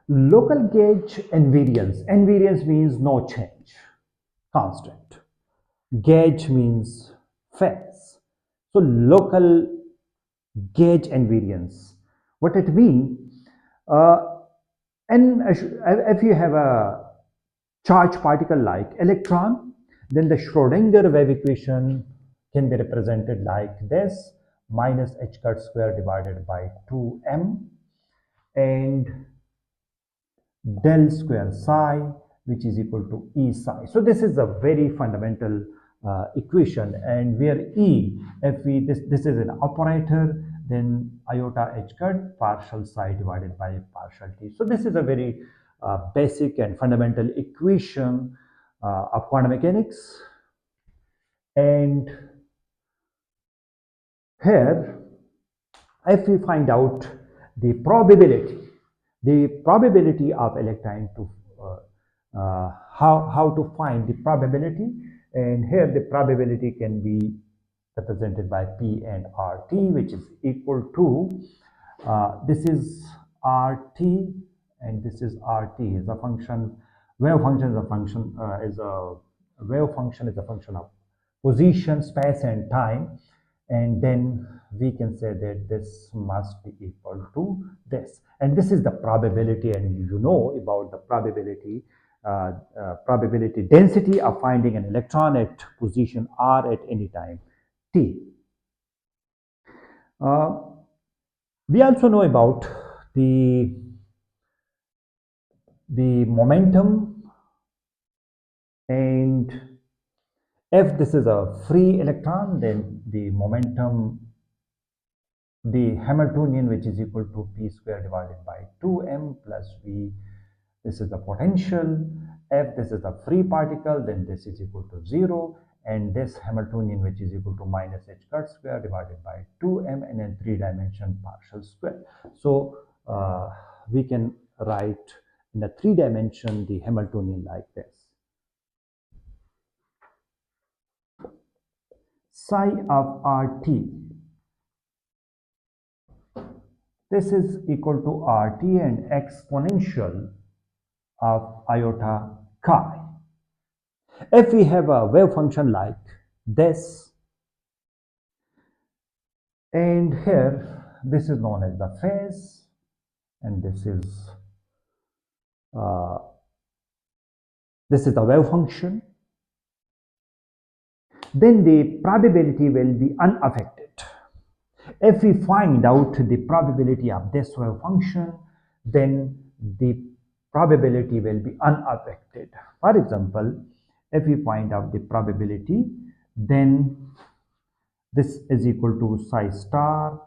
Local gauge invariance. Invariance means no change, constant. Gauge means phase. So local gauge invariance. What it means? Uh, and if you have a charged particle like electron, then the Schrodinger wave equation can be represented like this: minus h cut square divided by 2m and del square psi, which is equal to E psi. So this is a very fundamental equation, and where E, if we this is an operator, then iota h cut partial psi divided by partial t. So this is a very basic and fundamental equation of quantum mechanics. And here, if we find out the probability of electron to how to find the probability, and here the probability can be represented by P and RT, which is equal to this is RT and this is RT is a function. Wave function is a function is a function of position, space, and time, and then we can say that this must be equal to this, and this is the probability, and you know about the probability density of finding an electron at position r at any time t. uh, we also know about the momentum, and if this is a free electron, then the momentum, the Hamiltonian, which is equal to p square divided by 2m plus v. This is the potential. If this is a free particle, then this is equal to 0, and this Hamiltonian, which is equal to minus h cut square divided by 2m and then 3-dimension partial square. So we can write in the 3-dimension the Hamiltonian like this: psi of RT, this is equal to RT and exponential of iota chi. If we have a wave function like this, and here this is known as the phase, and this is the wave function, then the probability will be unaffected. If we find out the probability of this wave function, then the probability will be unaffected. For example, if we find out the probability, then this is equal to psi star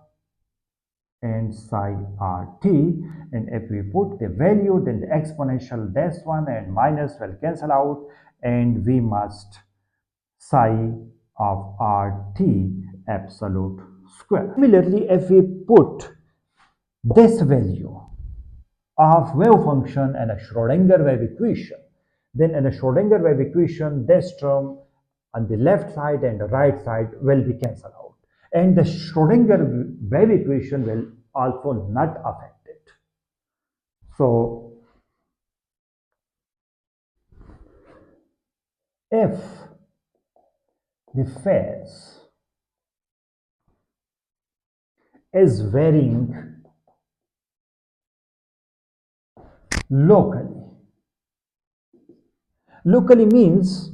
and psi rt, and if we put the value, then the exponential this one and minus will cancel out, and we must psi of rt absolute square. Similarly, if we put this value of wave function and a Schrodinger wave equation, then in a Schrodinger wave equation, this term on the left side and the right side will be cancelled out, and the Schrodinger wave equation will also not affect it. So if the phase is varying locally, locally means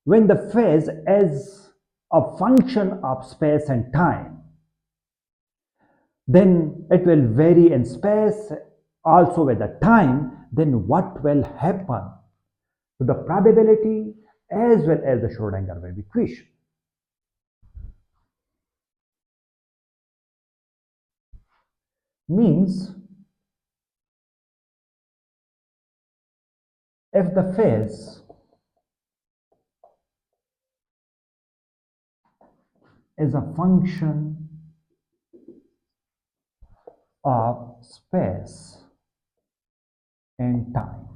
when the phase is a function of space and time, then it will vary in space also with the time. Then what will happen to the probability as well as the Schrodinger wave equation? Means if the phase is a function of space and time,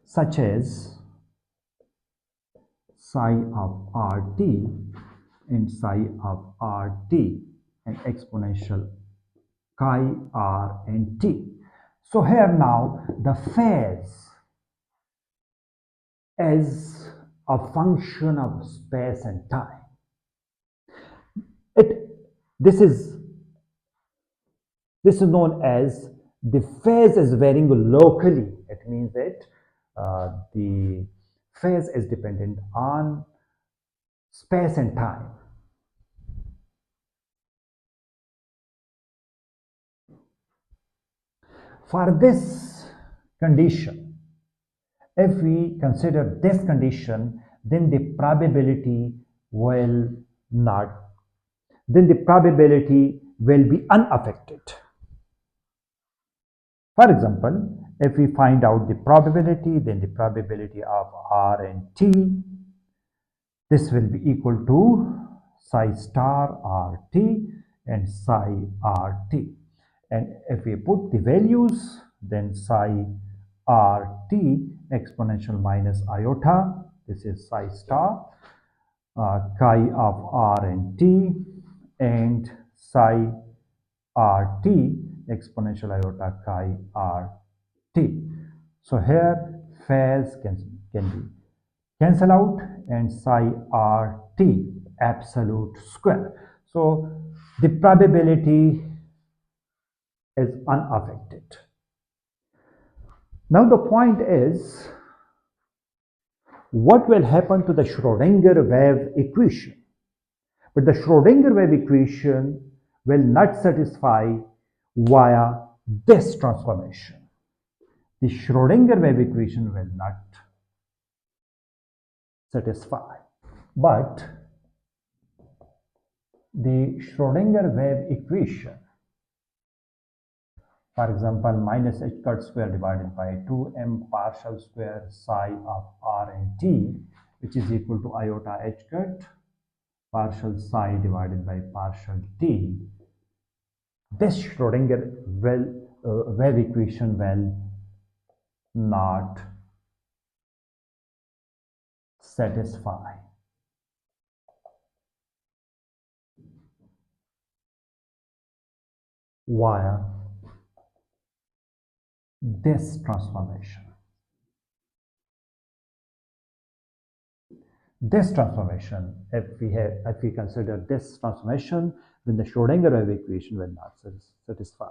such as psi of rt and psi of rt and exponential chi r and t. So here now the phase as a function of space and time. It this is this is known as the phase is varying locally. It means that the phase is dependent on space and time. For this condition, if we consider this condition, then the probability will not, then the probability will be unaffected. For example, if we find out the probability, then the probability of R and T, this will be equal to psi star RT and psi RT. And if we put the values, then psi RT exponential minus iota, this is psi star, chi of R and T, and psi RT exponential iota chi RT. So here phase can be cancel out and psi RT absolute square. So the probability is unaffected. Now the point is, what will happen to the Schrodinger wave equation? But the Schrodinger wave equation will not satisfy via this transformation. The Schrodinger wave equation will not satisfy. But the Schrodinger wave equation, for example, minus h cut square divided by 2m partial square psi of r and t, which is equal to iota h cut partial psi divided by partial t. This Schrodinger wave equation will not satisfy. Via this transformation. This transformation, if we consider this transformation, then the Schrodinger wave equation will not satisfy.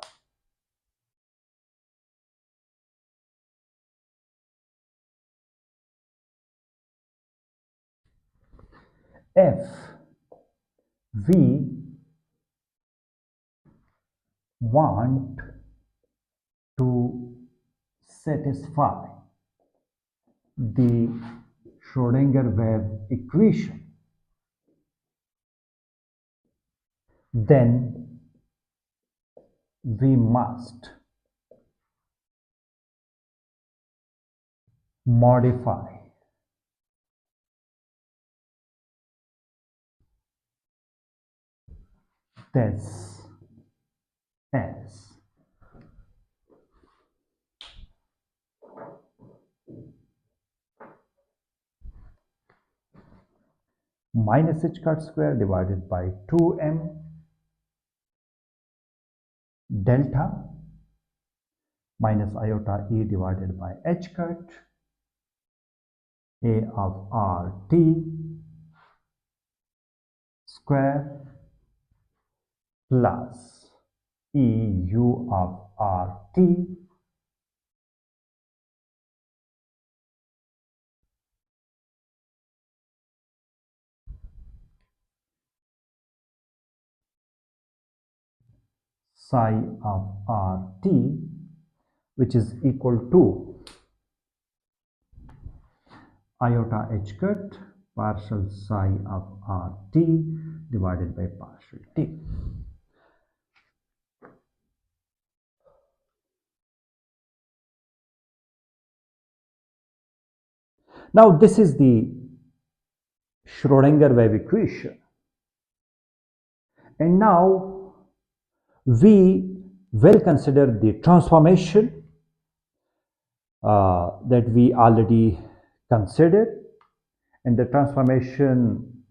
If we want to satisfy the Schrodinger wave equation, then we must modify this as minus h cut square divided by 2m delta minus iota e divided by h cut a of rt square plus eu of rt psi of rt, which is equal to iota h cut partial psi of rt divided by partial t. Now this is the Schrodinger wave equation, and now we will consider the transformation that we already considered. In the transformation,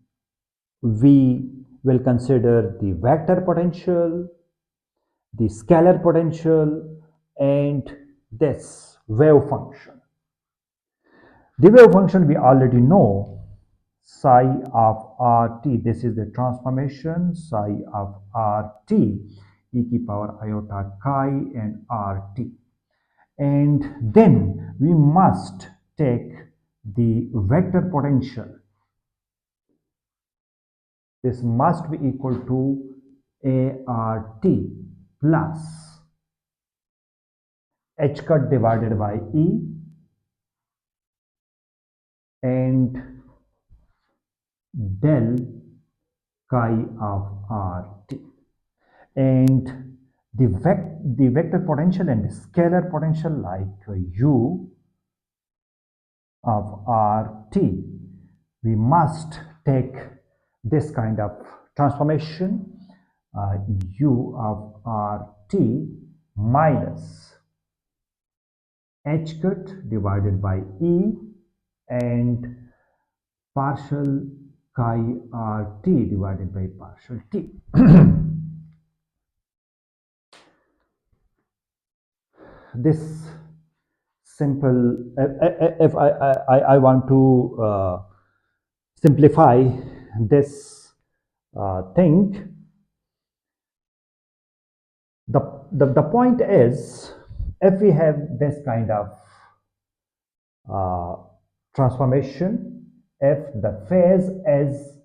we will consider the vector potential the scalar potential, and this wave function. The wave function we already know, psi of rt. This is the transformation psi of rt e to power iota chi and rt. And then we must take the vector potential. This must be equal to art plus h cut divided by e and del chi of rt. And the vector potential and the scalar potential like u of rt, we must take this kind of transformation, u of rt minus h cut divided by e and partial chi rt divided by partial t. This simple, if I want to simplify this thing, the point is, if we have this kind of uh, transformation, if the phase is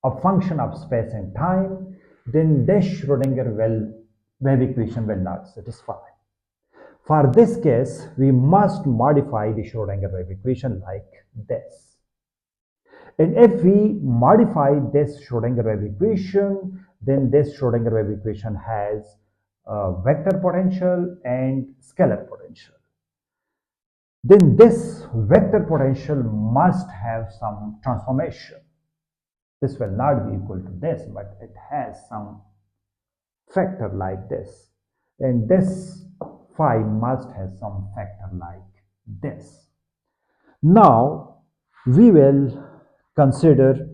a function of space and time, then this Schrodinger wave equation will not satisfy. For this case, we must modify the Schrodinger wave equation like this. And if we modify this Schrodinger wave equation, then this Schrodinger wave equation has vector potential and scalar potential. Then this vector potential must have some transformation. This will not be equal to this, but it has some factor like this. And this phi must have some factor like this. Now we will consider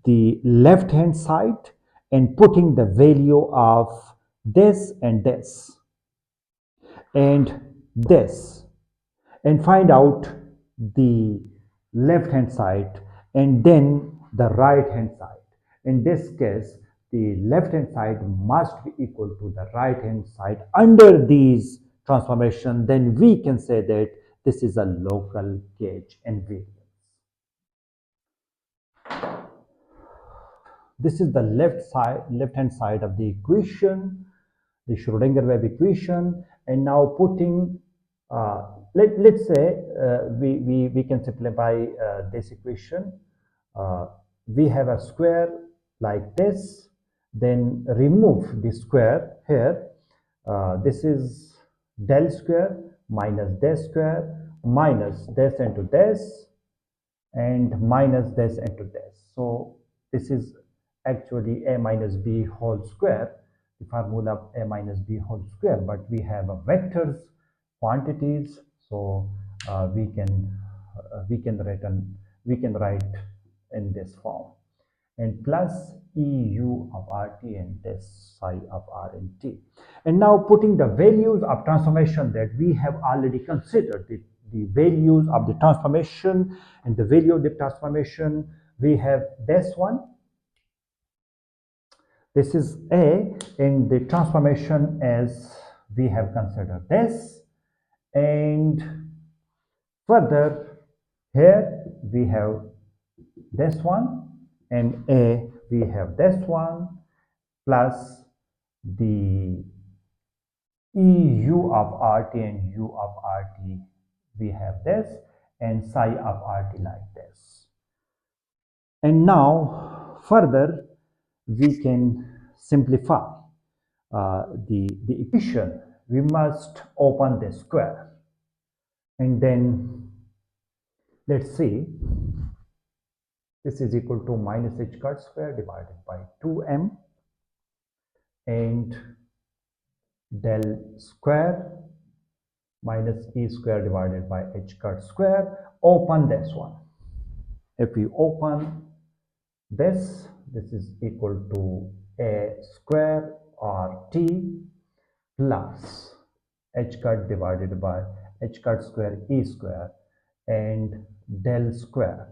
the left hand side and putting the value of this and this and this and find out the left hand side and then the right hand side. In this case, the left hand side must be equal to the right hand side under these transformation. Then we can say that this is a local gauge invariance. This is the left hand side of the equation, the Schrodinger wave equation, and now putting, let's say we can simplify this equation. We have a square like this, then remove the square here. This is del square minus this square minus this into this and minus this into this. So this is actually a minus b whole square, the formula of a minus b whole square, but we have a vectors quantities, so we can write in this form, and plus eu of rt and this psi of r and t. And now putting the values of transformation that we have already considered, the values of the transformation and the value of the transformation, we have this one. This is a, and the transformation as we have considered this, and further here we have this one, and a we have this one plus the eu of rt and u of rt, we have this, and psi of rt like this. And now further we can simplify the equation. We must open the square, and then let's see, this is equal to minus h cut square divided by 2m and del square minus e square divided by h cut square. Open this one. If we open this is equal to a square or t plus h cut divided by h cut square e square and del square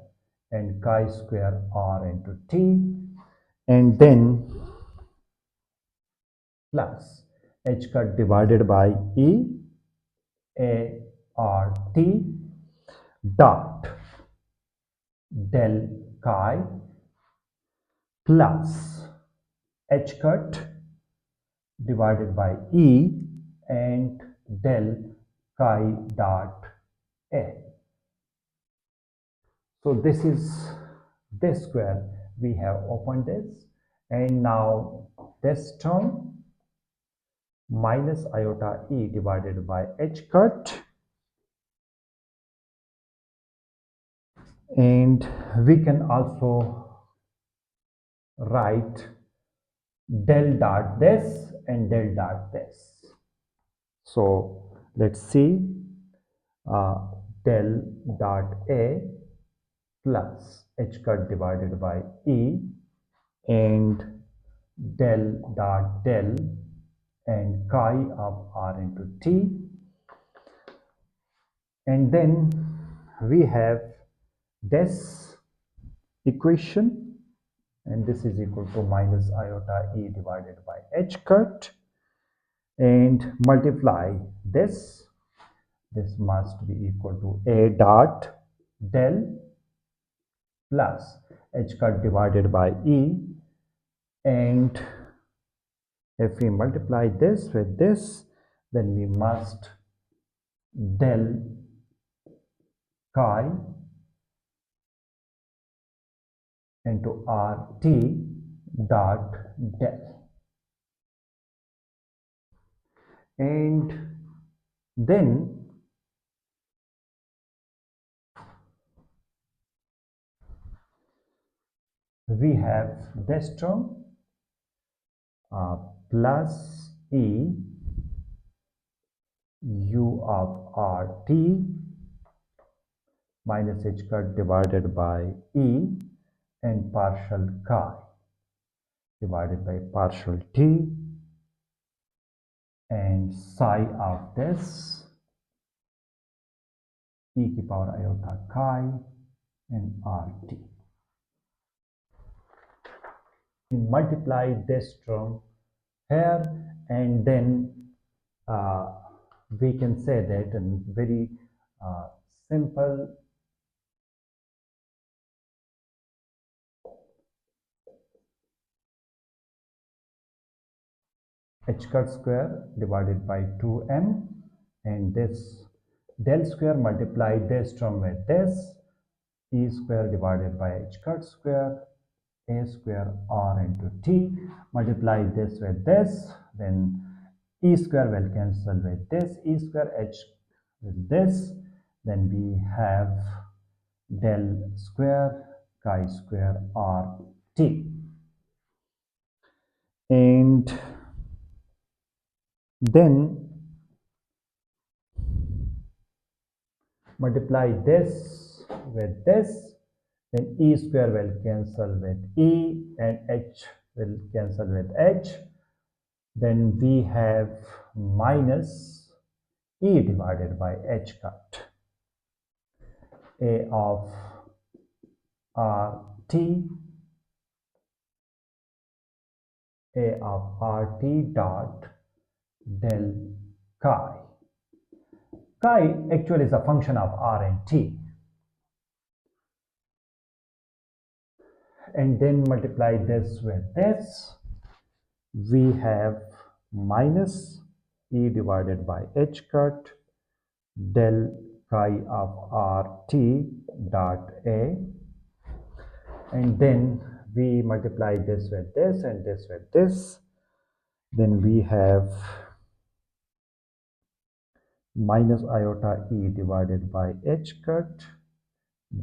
and chi square r into t, and then plus h cut divided by e a r t dot del chi plus h cut divided by e and del chi dot a. So this is this square. We have opened this, and now this term minus iota e divided by h cut, and we can also write del dot this and del dot this. So let's see, uh, del dot a plus h cut divided by e and del dot del and chi of r into t, and then we have this equation, and this is equal to minus iota e divided by h cut, and multiply this. This must be equal to a dot del plus h cut divided by e, and if we multiply this with this, then we must del chi into rt dot del, and then we have this term plus e u of rt minus h cut divided by e and partial chi divided by partial t and psi of this e की power iota chi and rt. We multiply this term here, and then we can say that in very simple h cut square divided by 2m, and this del square multiply this term with this e square divided by h cut square a square r into t, multiply this with this, then e square will cancel with this e square, h with this, then we have del square chi square r t, and then multiply this with this, then e square will cancel with e and h will cancel with h, then we have minus e divided by h cut a of rt dot del chi. Chi actually is a function of r and t, and then multiply this with this, we have minus e divided by h cut del chi of rt dot a, and then we multiply this with this and this with this, then we have minus iota e divided by h cut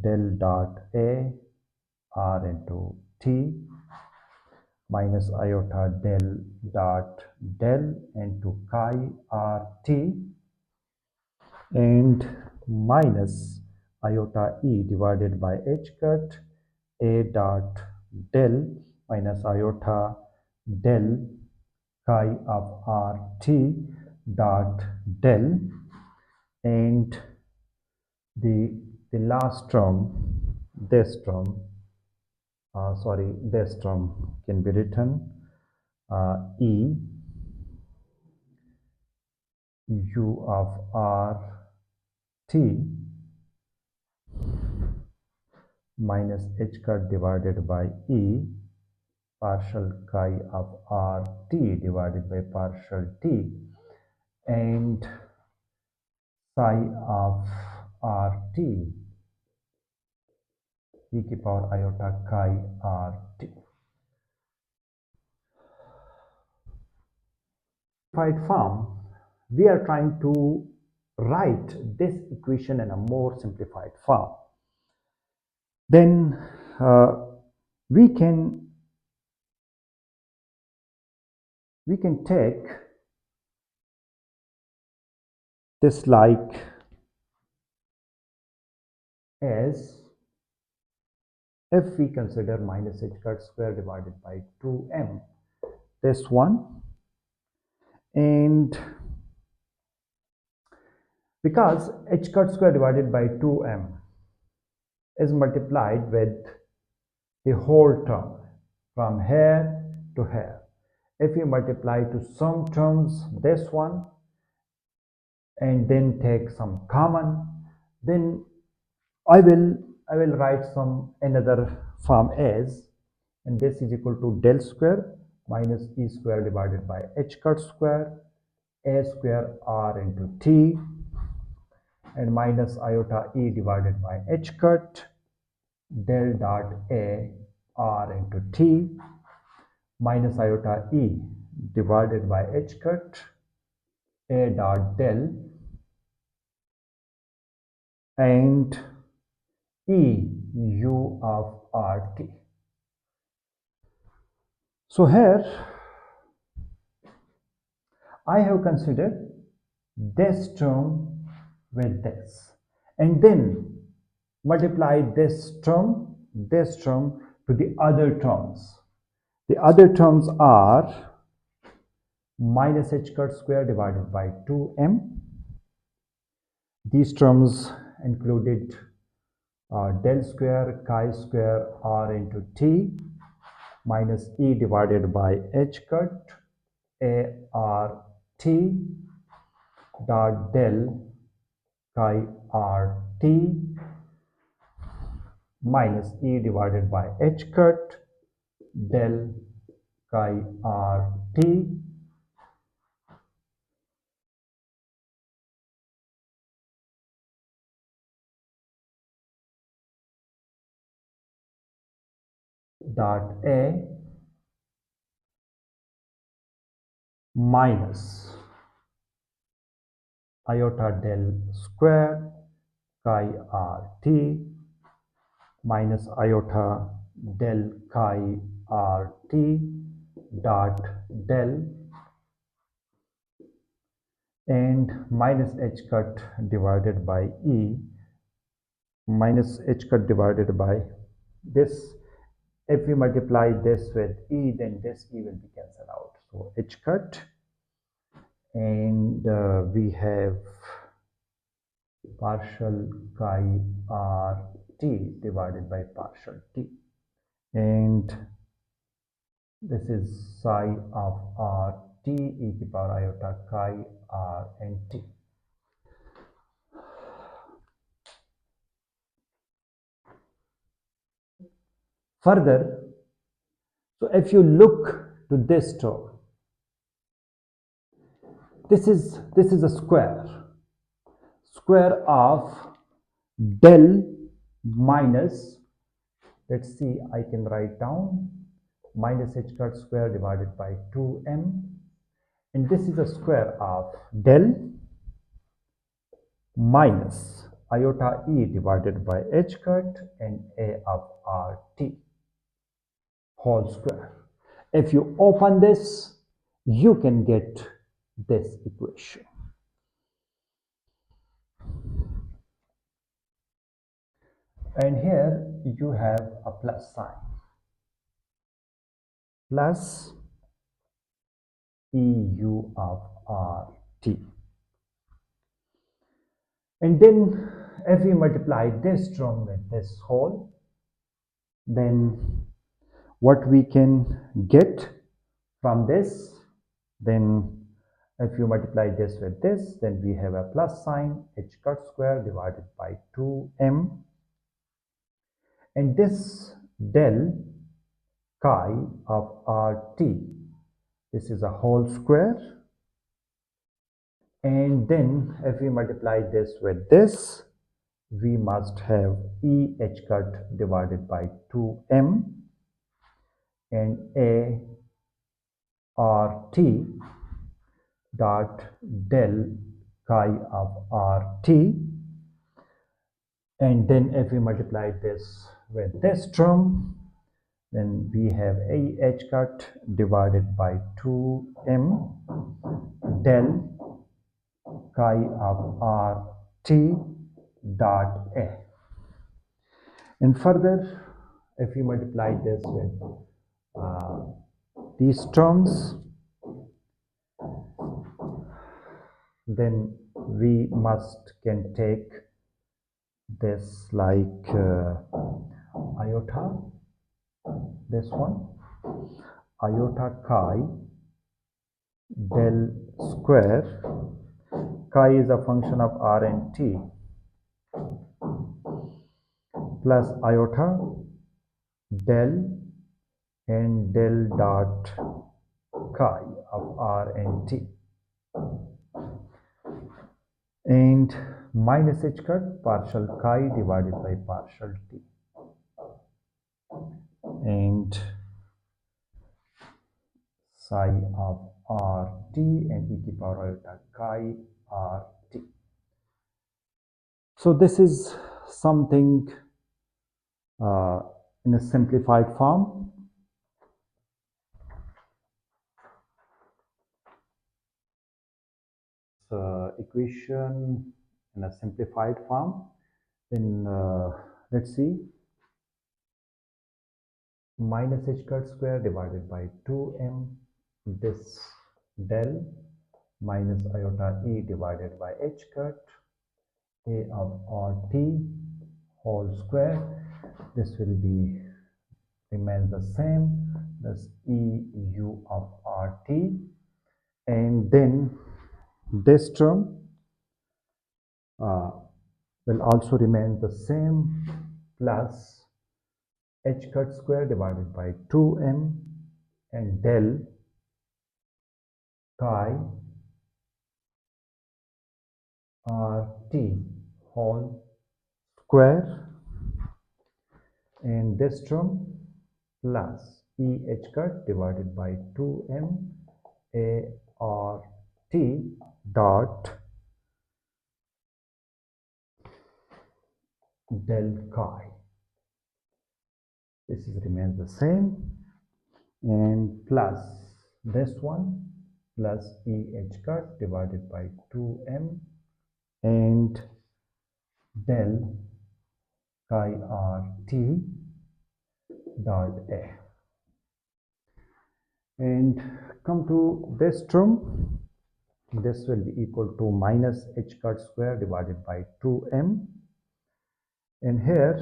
del dot a r into t minus iota del dot del into chi r t, and minus iota e divided by h cut a dot del minus iota del chi of r t dot del, and the last term, this term, this term can be written e u of r t minus h cut divided by e partial chi of r t divided by partial t, and psi of r t e to the power iota chi r t. Form, we are trying to write this equation in a more simplified form. Then we can take this like as if we consider minus h cut square divided by 2m, this one, and because h cut square divided by 2m is multiplied with the whole term from here to here, if we multiply to some terms this one and then take some common, then I will write some another form as, and this is equal to del square minus e square divided by h cut square a square r into t, and minus iota e divided by h cut del dot a r into t minus iota e divided by h cut a dot del and e u of r t. So here I have considered this term with this, and then multiply this term to the other terms. The other terms are minus h cut square divided by 2m. These terms included del square chi square r into t minus e divided by h cut a r t dot del chi r t minus e divided by h cut del chi r t dot a minus iota del square chi r t minus iota del chi r t dot del and minus h cut divided by e minus h cut divided by this. If we multiply this with e, then this e will be cancelled out. So h cut, and we have partial chi r t divided by partial t, and this is psi of r t e to the power iota chi r and t. Further, so if you look to this term, this is a square of del minus, let's see, I can write down minus h cut square divided by 2m, and this is a square of del minus iota e divided by h cut and a of r t whole square. If you open this, you can get this equation. And here you have a plus sign, plus eu of r t. And then if we multiply this term with this whole, then what we can get from this, then if you multiply this with this, then we have a plus sign h cut square divided by 2m, and this del chi of rt, this is a whole square, and then if we multiply this with this, we must have e h cut divided by 2m, and a rt dot del chi of rt, and then if we multiply this with this term, then we have a h cut divided by 2m del chi of rt dot a. And further, if we multiply this with these terms, then we must can take this like iota, this one, iota chi del square, chi is a function of r and t, plus iota del and del dot chi of r and t, and minus h cut partial chi divided by partial t, and psi of rt and e to the power iota chi rt. So this is something in a simplified form. Equation in a simplified form. Then let's see, minus h cut square divided by 2m, this del minus iota e divided by h cut a of rt whole square, this will be remains the same, plus e u of rt, and then this term will also remain the same, plus h cut square divided by 2m and del chi rt whole square, and this term plus e h cut divided by 2m a r t dot del chi, this is remains the same, and plus this one plus e h cut divided by 2m and del chi rt dot a. And come to this term, this will be equal to minus h cut square divided by 2m, and here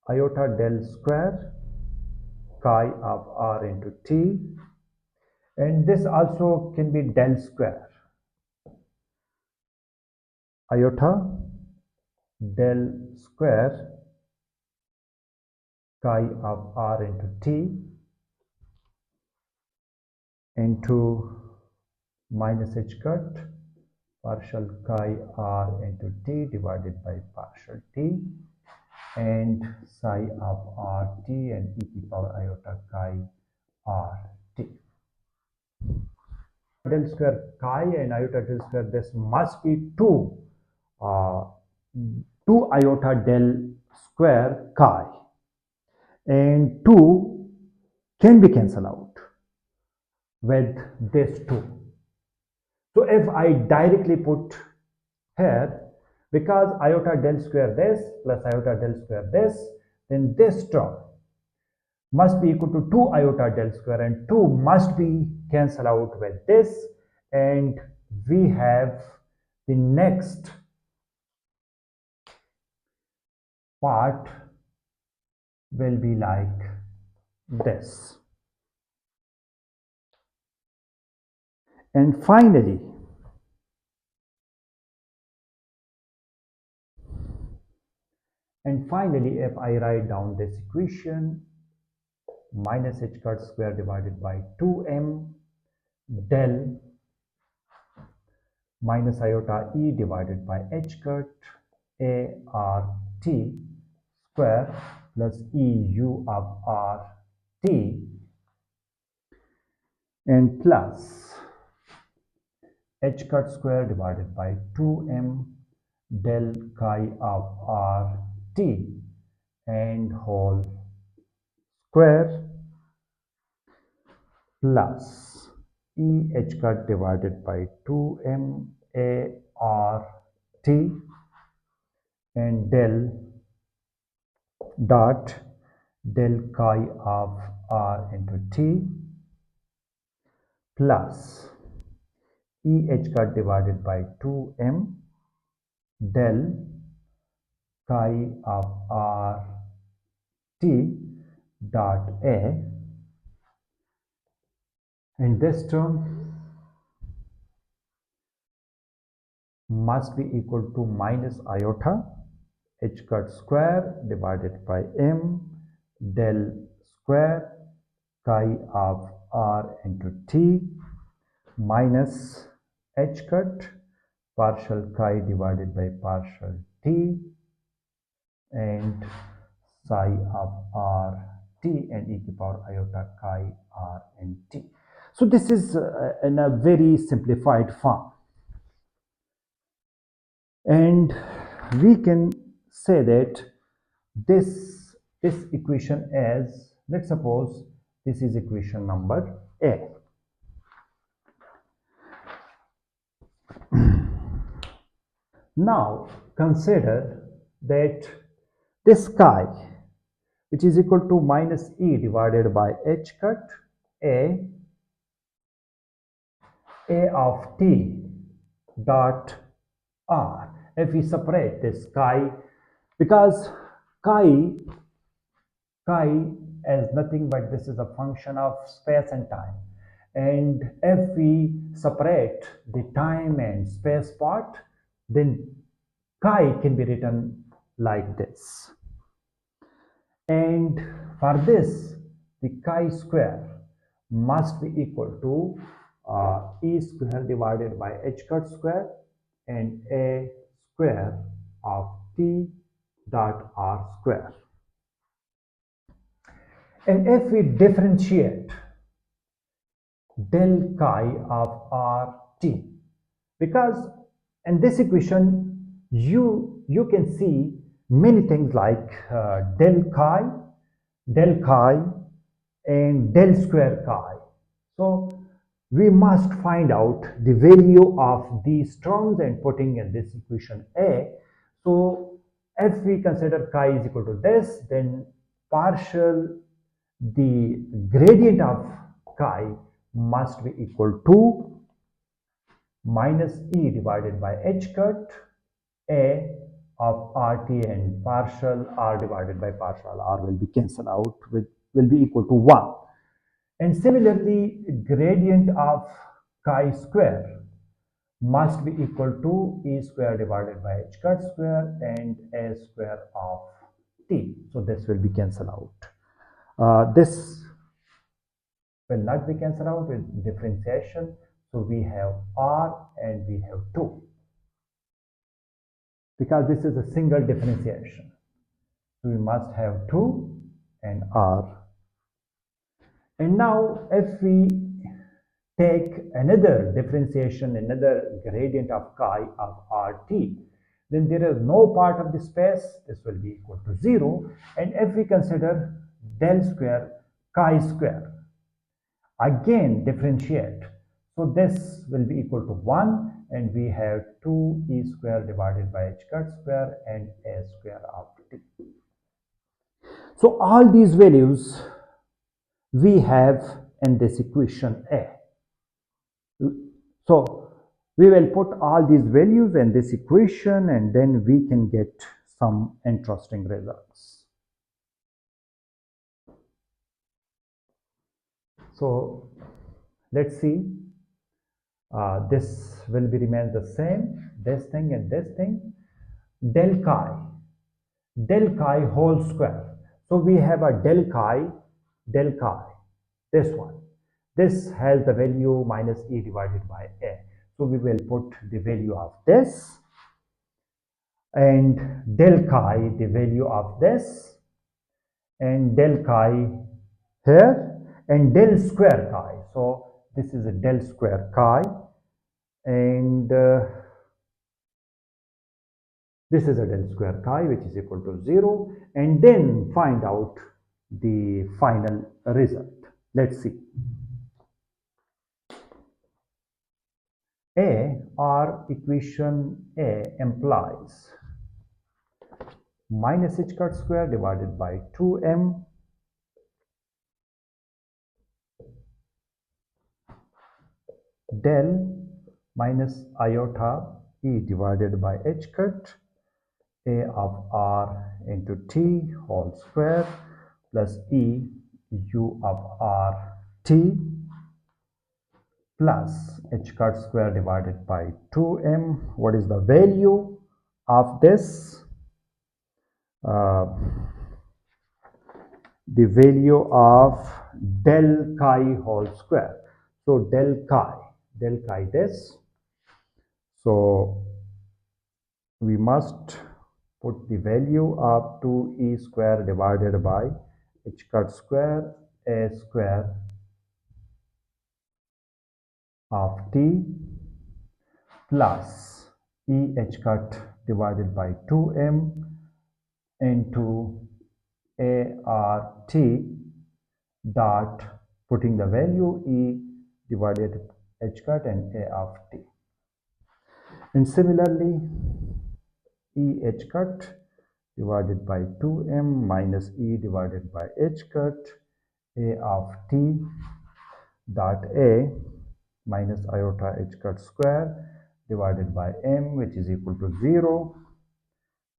iota del square chi of r into t, and this also can be del square iota del square chi of r into t into minus h cut partial chi r into t divided by partial t, and psi of rt and e to the power iota chi rt. Del square chi and iota del square, this must be 2 iota del square chi, and 2 can be cancelled out with this 2. So if I directly put here, because iota del square this plus iota del square this, then this term must be equal to 2 iota del square, and 2 must be cancelled out with this, and we have the next part will be like this. And finally, if I write down this equation, minus h cut square divided by 2m del minus iota e divided by h cut a r t square plus e u of r t and plus h cut square divided by 2m del chi of r t and whole square plus e h cut divided by 2m a r t and del dot del chi of r into t plus e h cut divided by 2m del chi of r t dot a, and this term must be equal to minus iota h cut square divided by m del square chi of r into t minus h cut partial chi divided by partial t and psi of r t and e to the power iota chi r and t. So this is in a very simplified form, and we can say that this equation as, let's suppose this is equation number A. Now consider that this chi, which is equal to minus e divided by h cut a of t dot r. If we separate this chi, because chi as nothing but this is a function of space and time, and if we separate the time and space part, then chi can be written like this. And for this, the chi square must be equal to e square divided by h cut square and a square of t dot r square. And if we differentiate del chi of r t, because in this equation you can see many things like del chi and del square chi. So we must find out the value of these terms and putting in this equation A. So if we consider chi is equal to this, then partial the gradient of chi must be equal to minus e divided by h cut a of rt, and partial r divided by partial r will be cancelled out, will be equal to 1. And similarly, gradient of chi square must be equal to e square divided by h cut square and a square of t. So this will be cancelled out. This will not be cancelled out with differentiation. So we have r and we have 2, because this is a single differentiation. So we must have 2 and r. And now if we take another differentiation, another gradient of chi of rt, then there is no part of the space, this will be equal to 0. And if we consider del square chi square, again differentiate, so this will be equal to 1, and we have 2 e square divided by h cut square and a square of t. So all these values we have in this equation A. So We will put all these values in this equation and then we can get some interesting results. So let's see. This will be remain the same, this thing and this thing. Del chi whole square. So we have a del chi, this one. This has the value minus e divided by a. So we will put the value of this and del chi, the value of this, and del chi here, and del square chi. So this is a del square chi, and this is a del square chi, which is equal to 0, and then find out the final result. Let's see. A, or equation A, implies minus h cut square divided by 2m del minus iota e divided by h cut a of r into t whole square plus e u of r t plus h cut square divided by 2m. What is the value of this? The value of del chi whole square. So del chi this. So we must put the value of 2e square divided by h cut square a square of t plus e h cut divided by 2m into a r t dot putting the value e divided h cut and a of t. And similarly, e h cut divided by 2m minus e divided by h cut a of t dot a minus iota h cut square divided by m, which is equal to 0.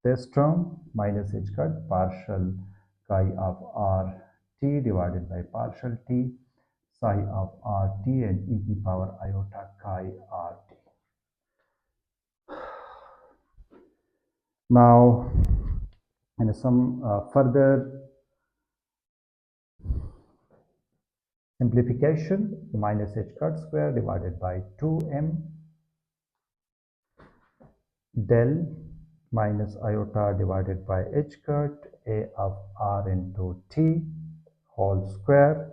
This term minus h cut partial chi of r t divided by partial t psi of r t and e to the power iota chi r t. Now, in some further simplification, minus h cut square divided by 2m del minus iota divided by h cut a of r into t whole square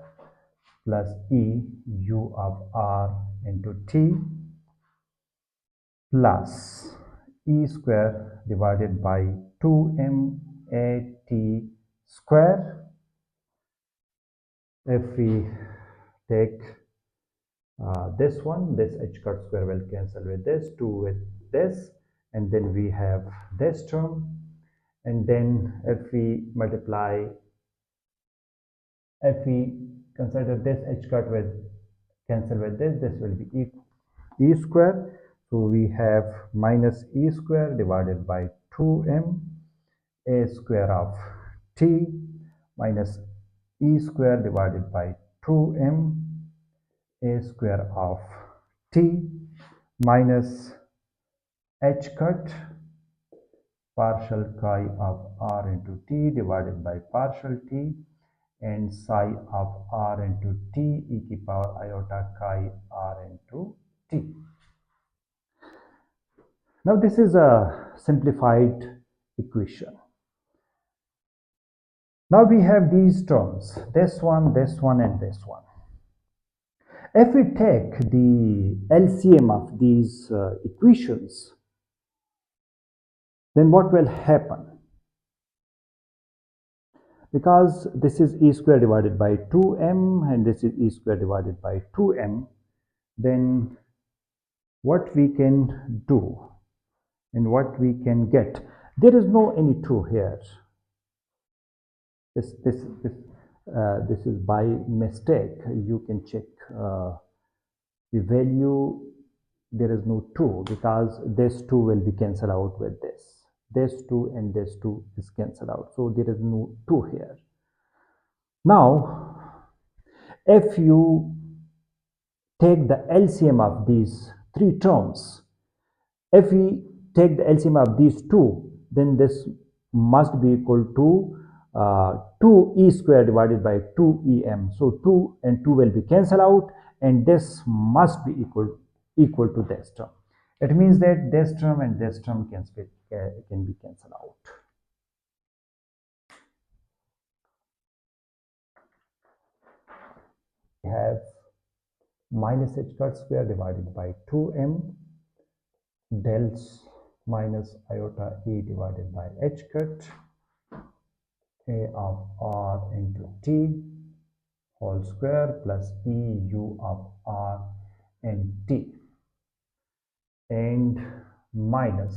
plus e u of r into t plus e square divided by 2m a t square. If we take this one, this h cut square will cancel with this, 2 with this, and then we have this term, and then if we multiply, if we consider this h cut with cancel with this will be e square. So we have minus e square divided by 2m a square of t minus e square divided by 2m a square of t minus h cut partial chi of r into t divided by partial t and psi of r into t e to the power iota chi r into t. Now this is a simplified equation. Now we have these terms, this one, and this one. If we take the LCM of these equations, then what will happen? Because this is e square divided by 2m and this is e square divided by 2m, then what we can do and what we can get, there is no any 2 here. This is by mistake. You can check the value there is no 2 because this 2 will be cancelled out with this 2 and this 2 is cancelled out, so there is no 2 here. Now if you take the LCM of these three terms, if we take the LCM of these two, then this must be equal to 2e square divided by 2em. So 2 and 2 will be cancelled out, and this must be equal to this term. It means that this term and this term can be cancelled out. We have minus h cut square divided by 2m del minus iota e divided by h cut a of r into t whole square plus e u of r and t, and minus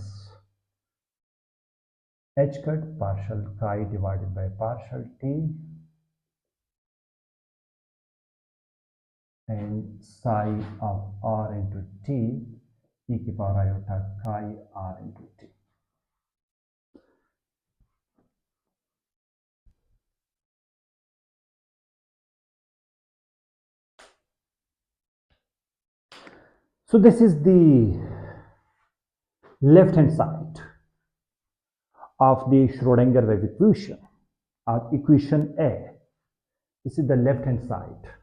h cut partial chi divided by partial t and psi of r into t e to the power iota chi r into t. So this is the left hand side of the Schrodinger wave equation, or equation A. This is the left hand side.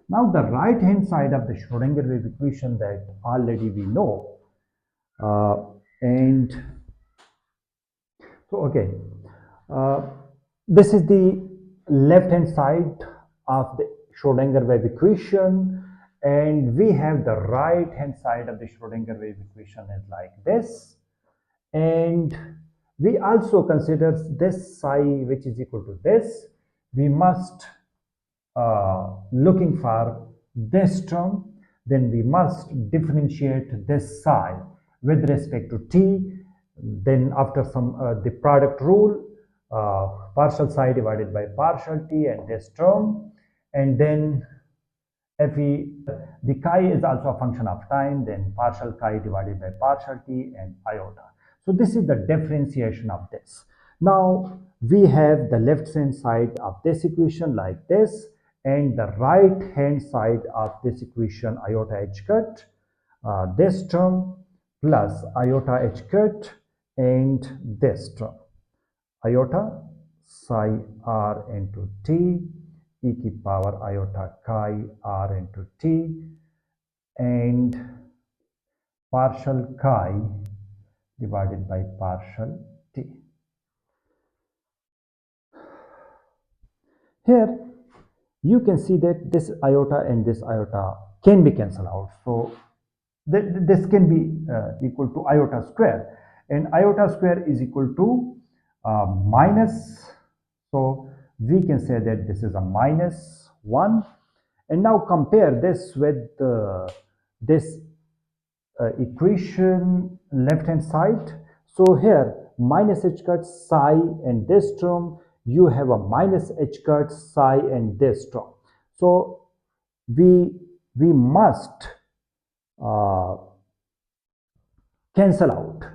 Now the right hand side of the Schrodinger wave equation that already we know, and so okay, this is the left hand side of the Schrodinger wave equation, and we have the right hand side of the Schrodinger wave equation is like this, and we also consider this psi which is equal to this. We must looking for this term, then we must differentiate this psi with respect to t. Then after some the product rule, partial psi divided by partial t and this term, and then if the chi is also a function of time, then partial chi divided by partial t and iota. So this is the differentiation of this. Now we have the left hand side of this equation like this, and the right hand side of this equation iota h cut, this term plus iota h cut and this term iota psi r into t e to the power iota chi r into t and partial chi divided by partial t. Here you can see that this iota and this iota can be cancelled out. So this can be equal to iota square, and iota square is equal to minus. So we can say that this is a minus 1. And now compare this with this equation left hand side. So here minus h cut psi and this term, you have a minus h cut psi and this term. So we must cancel out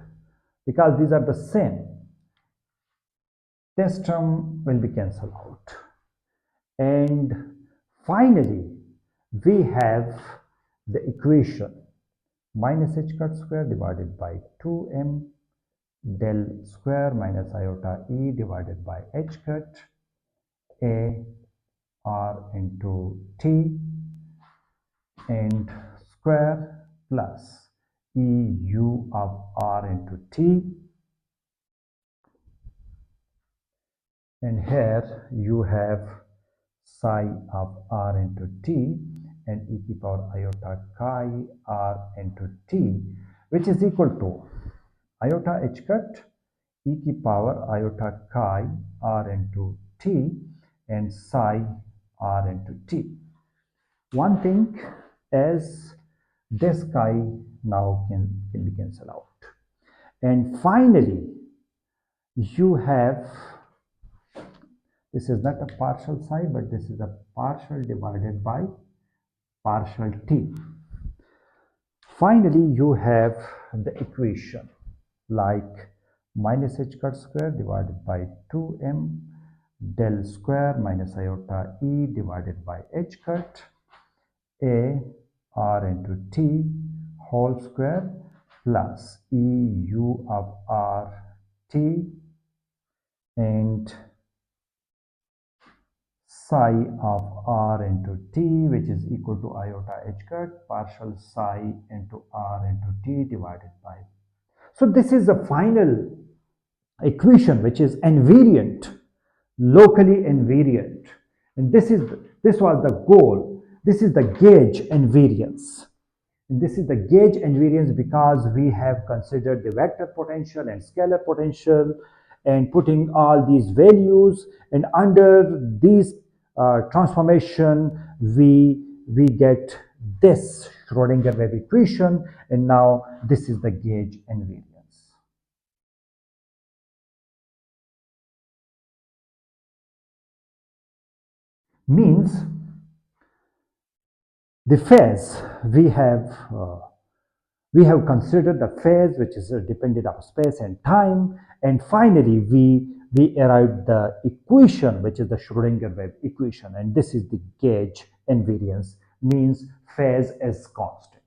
because these are the same. This term will be cancelled out, and finally we have the equation minus h cut square divided by 2m del square minus iota e divided by h cut a r into t and square plus e u of r into t, and here you have psi of r into t and e to the power iota chi r into t, which is equal to iota h cut e to the power iota chi r into t and psi r into t. One thing is this chi now can be cancelled out, and finally you have, this is not a partial psi, but this is a partial divided by partial t. Finally, you have the equation like minus h cut square divided by 2m del square minus iota e divided by h cut a r into t whole square plus e u of r t and psi of r into t, which is equal to iota h cut partial psi into r into t divided by. So this is the final equation which is invariant, locally invariant, and this was the goal. This is the gauge invariance. And this is the gauge invariance because we have considered the vector potential and scalar potential and putting all these values, and under these transformation we get this Schrodinger wave equation, and now this is the gauge invariance. Means the phase we have considered the phase which is dependent on space and time, and finally we arrived the equation which is the Schrodinger wave equation, and this is the gauge invariance, means phase is constant.